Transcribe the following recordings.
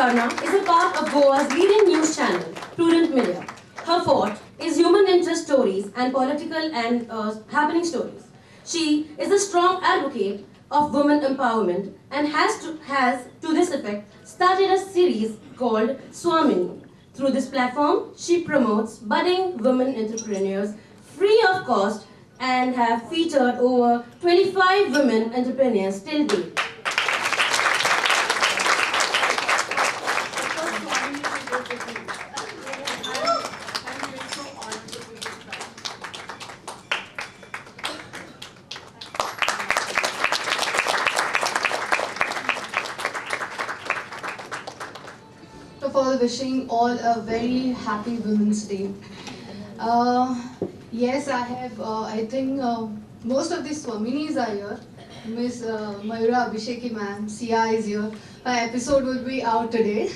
Aparna is a part of Goa's leading news channel, Prudent Media. Her forte is human interest stories and political and happening stories. She is a strong advocate of women empowerment and has to this effect, started a series called Swamini. Through this platform, she promotes budding women entrepreneurs free of cost and have featured over 25 women entrepreneurs till date. First of all, wishing all a very happy Women's Day. Yes, I have, I think most of the Swaminis are here. Miss Mayura Abhisheki ma'am, Sia is here. Her episode will be out today.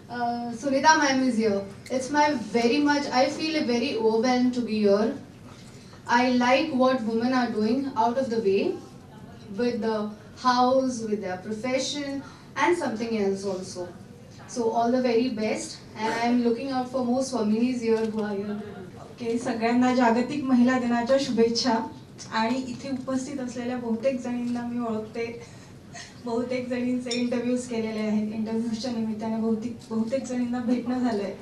Sunita ma'am is here. It's my very much, I feel very overwhelmed to be here. I like what women are doing out of the way with the house, with their profession and something else also. So all the very best and I am looking out for more Swaminis here who are here. Okay, सगळ्यांना जागतिक महिला दिनाच्या शुभेच्छा. आणि इथे उपस्थित असलेल्या बहुतेक जणींना मी ओळखते, बहुतेक जणींचे इंटरव्ह्यूज केलेले आहेत. इंटरव्ह्यूजच्या निमित्ताने बहुतेक जणींना भेटणं झालंय.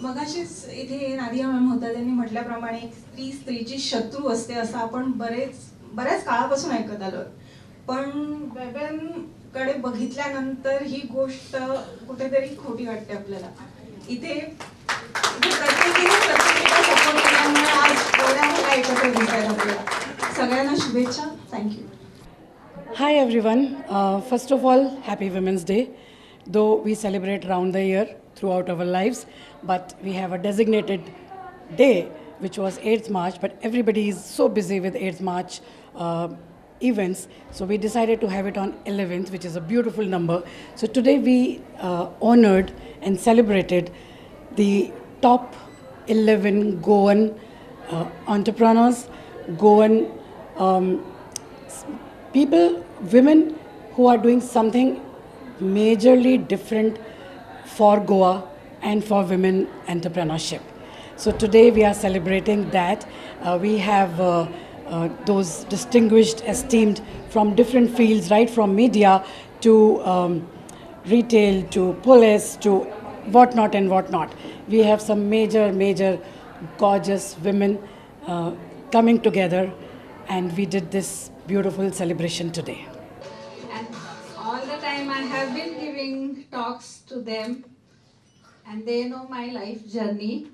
मगाशीच इथे नादिया मॅम होत्या, त्यांनी म्हटल्याप्रमाणे स्त्री स्त्रीची शत्रू असते असं आपण बऱ्याच काळापासून ऐकत आलोय. पण वेबन कडे बघितल्यानंतर ही गोष्ट कुठेतरी खोटी वाटते आपल्याला. इथे प्रत्येकीने प्रत्येकीला सपोर्ट केल्यामुळे आज एवढ्या मला एकत्र दिसायला आपल्याला. सगळ्यांना शुभेच्छा. Thank you. Hi everyone. First of all, happy Women's Day. Though we celebrate round the year throughout our lives, but we have a designated day which was 8th March, but everybody is so busy with 8th March events, so we decided to have it on 11th, which is a beautiful number. So today we honored and celebrated the top 11 Goan entrepreneurs, Goan people, women who are doing something majorly different for Goa and for women entrepreneurship. So today we are celebrating that. We have those distinguished, esteemed from different fields, right from media to retail to police to whatnot and whatnot. We have some major gorgeous women coming together, and we did this beautiful celebration today. And all the time I have been giving talks to them and they know my life journey.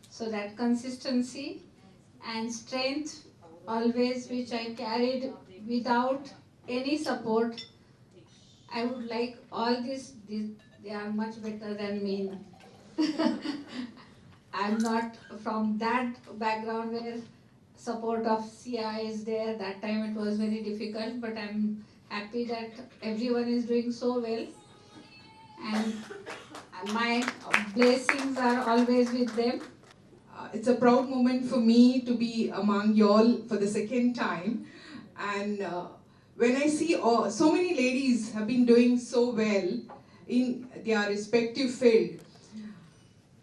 So that consistency and strength always which I carried without any support, I would like all this they are much better than me. I'm not from that background where support of CI is there. That time it was very difficult, but I'm happy that everyone is doing so well and my blessings are always with them. It's a proud moment for me to be among y'all for the second time, and when I see so many ladies have been doing so well in their respective field,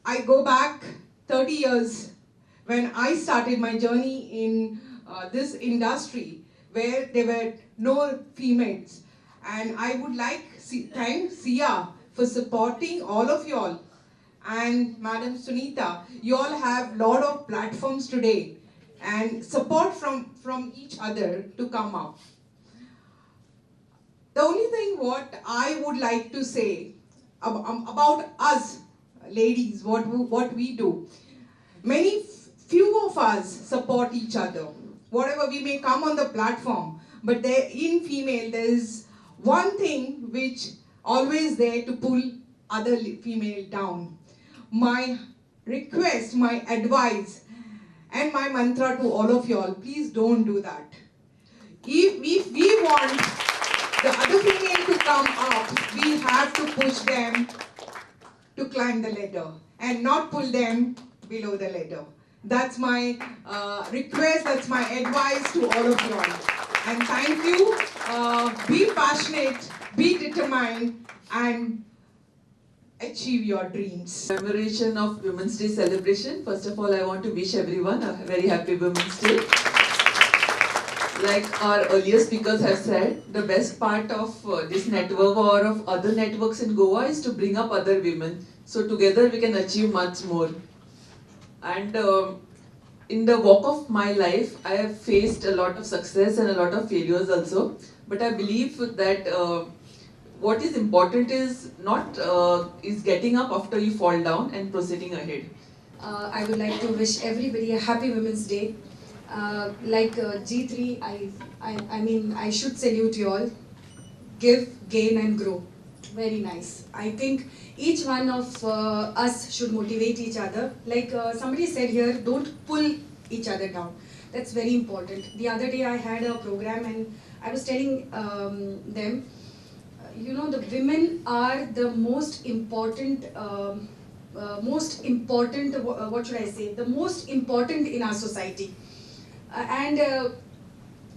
I go back 30 years when I started my journey in this industry where there were no females, and I would like thank Sia for supporting all of y'all. And Madam Sunita, you all have lot of platforms today and support from each other to come up. The only thing what I would like to say about us ladies, what we do, few of us support each other. Whatever we may come on the platform, but there in female there is one thing which always there to pull other female down. My request, my advice, and my mantra to all of y'all, please don't do that. If we want the other female to come up, we have to push them to climb the ladder and not pull them below the ladder. That's my request, that's my advice to all of y'all. And thank you. Be passionate, be determined, and achieve your dreams. Commemoration of Women's Day celebration. First of all, I want to wish everyone a very happy Women's Day. Like our earlier speakers have said, the best part of this network or of other networks in Goa is to bring up other women. So together we can achieve much more. And in the walk of my life, I have faced a lot of success and a lot of failures also. But I believe that what is important is not is getting up after you fall down and proceeding ahead. I would like to wish everybody a happy Women's Day. Like G3, I mean, I should salute you all. Give, gain and grow. Very nice. I think each one of us should motivate each other. Like somebody said here, don't pull each other down. That's very important. The other day I had a program and I was telling them, you know, the women are the most important, what should I say, the most important in our society.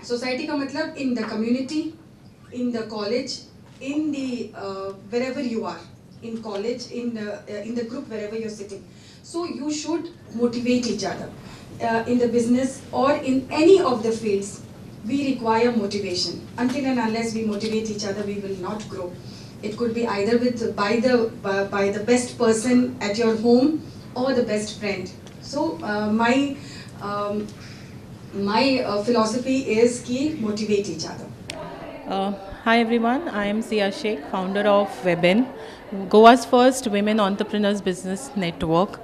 Society ka matlab in the community, in the college, in the wherever you are, in college, in the group, wherever you're sitting. So you should motivate each other. In the business or in any of the fields, we require motivation. Until and unless we motivate each other, we will not grow. It could be either by the best person at your home or the best friend. So my philosophy is ki motivate each other. Hi everyone, I am Sia Sheikh, founder of Webn, Goa's first women entrepreneurs business network.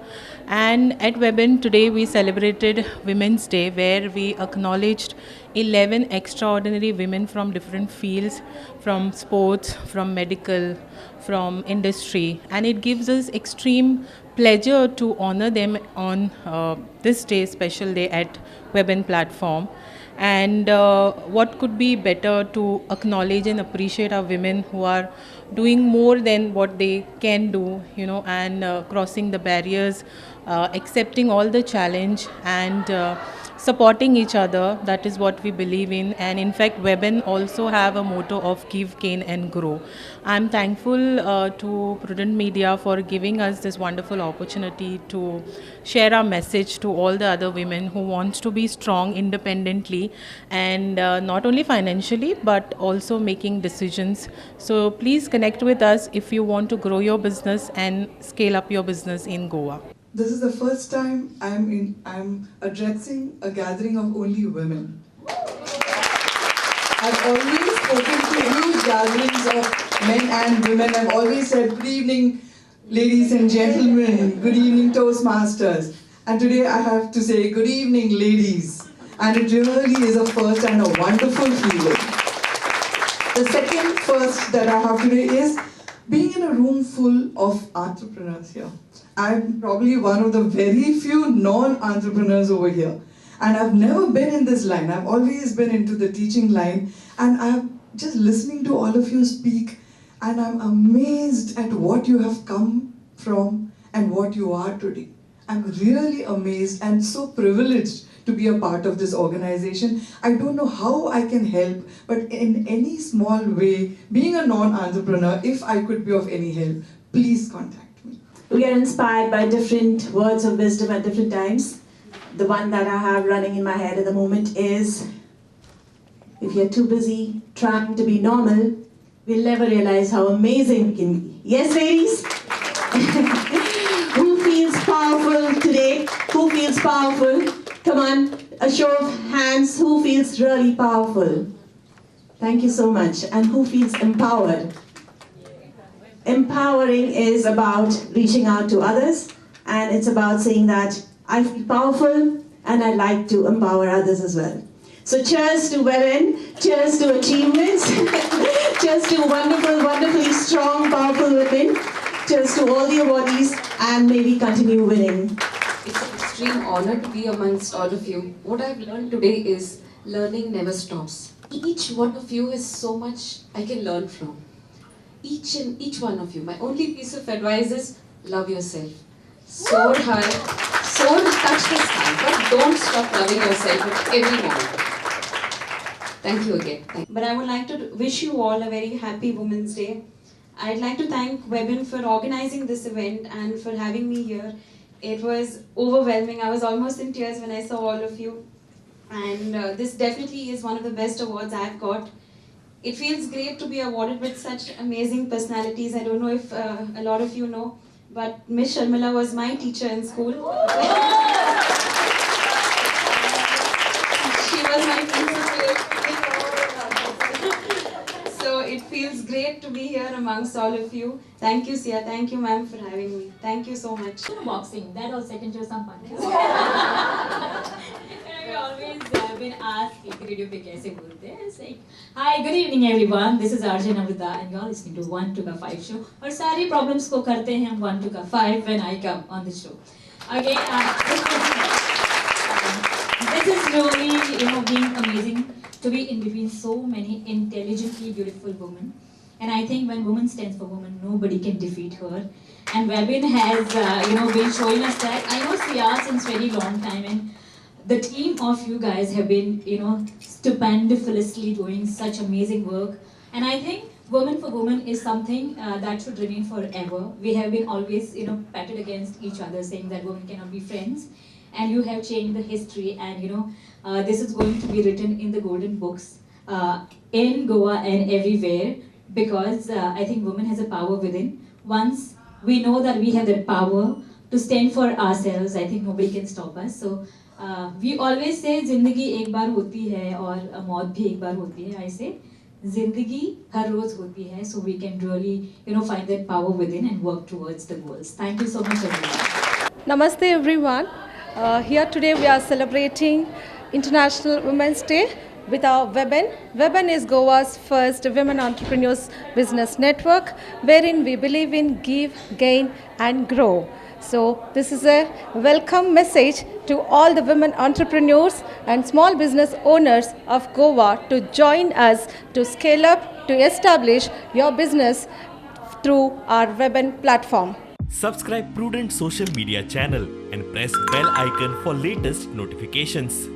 And at Webn today we celebrated Women's Day, where we acknowledged 11 extraordinary women from different fields, from sports, from medical, from industry, and it gives us extreme pleasure to honor them on this day, special day at Web-in platform. And what could be better to acknowledge and appreciate our women who are doing more than what they can do, you know, and crossing the barriers, accepting all the challenge and supporting each other. That is what we believe in. And in fact, Webn also have a motto of give, gain and grow. I'm thankful to Prudent Media for giving us this wonderful opportunity to share our message to all the other women who want to be strong independently, and not only financially but also making decisions. So please connect with us if you want to grow your business and scale up your business in Goa. This is the first time I'm addressing a gathering of only women. I've always spoken to huge gatherings of men and women. I've always said, good evening, ladies and gentlemen, good evening, Toastmasters. And today I have to say, good evening, ladies. And it really is a first and a wonderful feeling. The second first that I have today is being in a room full of entrepreneurs here. I'm probably one of the very few non-entrepreneurs over here. And I've never been in this line. I've always been into the teaching line. And I'm just listening to all of you speak. And I'm amazed at what you have come from and what you are today. I'm really amazed and so privileged to be a part of this organization. I don't know how I can help, but in any small way, being a non-entrepreneur, if I could be of any help, please contact me. We are inspired by different words of wisdom at different times. The one that I have running in my head at the moment is, if you're too busy trying to be normal, we'll never realize how amazing we can be. Yes, ladies? Who feels powerful today? Who feels powerful? Come on, a show of hands. Who feels really powerful? Thank you so much. And who feels empowered? Empowering is about reaching out to others, and it's about saying that I feel powerful and I'd like to empower others as well. So cheers to Webn, cheers to achievements, cheers to wonderful, wonderfully strong, powerful women, cheers to all the awardees, and may we continue winning. It's an extreme honor to be amongst all of you. What I've learned today is learning never stops. Each one of you is so much I can learn from. Each one of you. My only piece of advice is love yourself. Soar high, soar, touch the sky, but don't stop loving yourself at every moment. Thank you again. But I would like to wish you all a very happy Women's Day. I'd like to thank Webin for organizing this event and for having me here. It was overwhelming. I was almost in tears when I saw all of you. And this definitely is one of the best awards I've got. It feels great to be awarded with such amazing personalities. I don't know if a lot of you know, but Miss Sharmila was my teacher in school. She was my principal. So it feels great to be here amongst all of you. Thank you, Sia. Thank you, ma'am, for having me. Thank you so much. Boxing, that also can show some punches. We always been asked कि radio पे कैसे बोलते हैं. It's like, hi, good evening everyone. This is Arjun Amrita and you're listening to 1 to 5 show. और सारी problems को करते हैं हम 1 to 5 when I come on the show. Okay, this is really being amazing to be in between so many intelligently beautiful women. And I think when woman stands for woman, nobody can defeat her. And Webin has been showing us that. I know Sia since very long time, and the team of you guys have been, stupendously doing such amazing work. And I think woman for woman is something that should remain forever. We have been always, patted against each other, saying that women cannot be friends. And you have changed the history, and this is going to be written in the golden books in Goa and everywhere, because I think woman has a power within. Once we know that we have that power to stand for ourselves, I think nobody can stop us. So we always say जिंदगी एक बार होती है और मौत भी एक बार होती है. I say जिंदगी हर रोज होती है, so we can really find that power within and work towards the goals. Thank you so much everyone. Namaste everyone. Here today we are celebrating International Women's Day with our Webn. Webn is Goa's first women entrepreneurs business network, wherein we believe in give, gain and grow. So this is a welcome message to all the women entrepreneurs and small business owners of Goa to join us to scale up, to establish your business through our Webn platform. Subscribe Prudent social media channel and press bell icon for latest notifications.